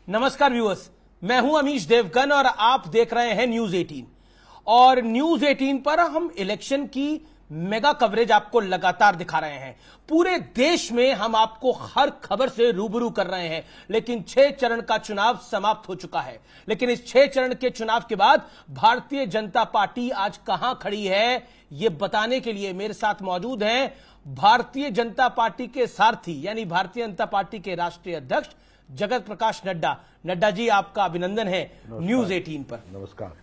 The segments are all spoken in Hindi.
नमस्कार व्यूअर्स, मैं हूं अमीश देवगन और आप देख रहे हैं न्यूज 18। और न्यूज 18 पर हम इलेक्शन की मेगा कवरेज आपको लगातार दिखा रहे हैं। पूरे देश में हम आपको हर खबर से रूबरू कर रहे हैं। लेकिन 6 चरण का चुनाव समाप्त हो चुका है। लेकिन इस 6 चरण के चुनाव के बाद भारतीय जनता पार्टी आज कहां खड़ी है, यह बताने के लिए मेरे साथ मौजूद हैं भारतीय जनता पार्टी के सारथी यानी भारतीय जनता पार्टी के राष्ट्रीय अध्यक्ष जगत प्रकाश नड्डा। नड्डा जी, आपका अभिनंदन है न्यूज 18 पर। नमस्कार।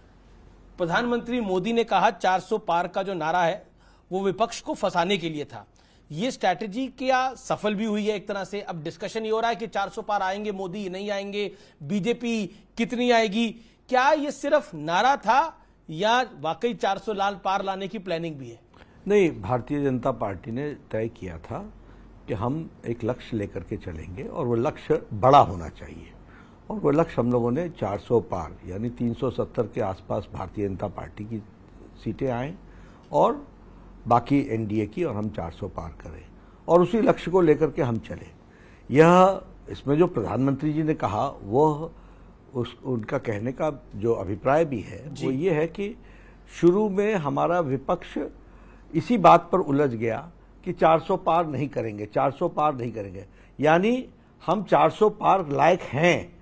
प्रधानमंत्री मोदी ने कहा 400 पार का जो नारा है वो विपक्ष को फंसाने के लिए था। ये स्ट्रैटेजी क्या सफल भी हुई है एक तरह से? अब डिस्कशन ये हो रहा है कि 400 पार आएंगे मोदी, नहीं आएंगे, बीजेपी कितनी आएगी। क्या ये सिर्फ नारा था या वाकई 400 लाल पार लाने की प्लानिंग भी है? नहीं, भारतीय जनता पार्टी ने तय किया था कि हम एक लक्ष्य लेकर के चलेंगे और वो लक्ष्य बड़ा होना चाहिए। और वो लक्ष्य हम लोगों ने 400 पार यानी 370 के आसपास भारतीय जनता पार्टी की सीटें आए और बाकी एनडीए की, और हम 400 पार करें और उसी लक्ष्य को लेकर के हम चले। यह इसमें जो प्रधानमंत्री जी ने कहा वह उनका कहने का जो अभिप्राय भी है वो ये है कि शुरू में हमारा विपक्ष इसी बात पर उलझ गया कि 400 पार नहीं करेंगे, 400 पार नहीं करेंगे, यानी हम 400 पार लायक हैं,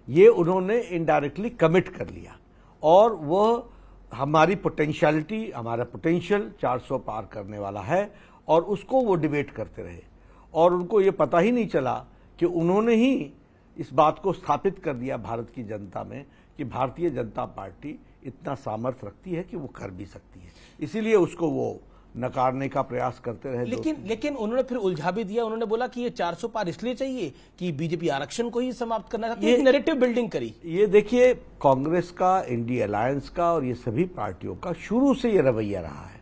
ये उन्होंने इनडायरेक्टली कमिट कर लिया। और वह हमारी पोटेंशियलिटी, हमारा पोटेंशियल 400 पार करने वाला है और उसको वो डिबेट करते रहे। और उनको ये पता ही नहीं चला कि उन्होंने ही इस बात को स्थापित कर दिया भारत की जनता में कि भारतीय जनता पार्टी इतना सामर्थ्य रखती है कि वो कर भी सकती है। इसीलिए उसको वो नकारने का प्रयास करते रहे। लेकिन उन्होंने फिर उलझा भी दिया। उन्होंने बोला कि ये 400 पार इसलिए चाहिए कि बीजेपी आरक्षण को ही समाप्त करना चाहती है। ये नैरेटिव बिल्डिंग करी। ये देखिए, कांग्रेस का, इंडिया अलायंस का और ये सभी पार्टियों का शुरू से ये रवैया रहा है।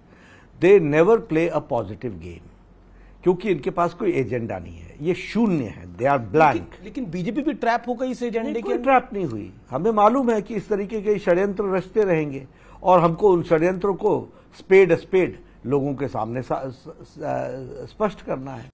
They never play a positive game, क्योंकि इनके पास कोई एजेंडा नहीं है, ये शून्य है, दे आर ब्लैंक। लेकिन बीजेपी भी ट्रैप हो गई इस एजेंडे के। ट्रैप नहीं हुई। हमें मालूम है कि इस तरीके के षड्यंत्र रचते रहेंगे और हमको उन षड्यंत्रों को स्पेड लोगों के सामने स्पष्ट करना है।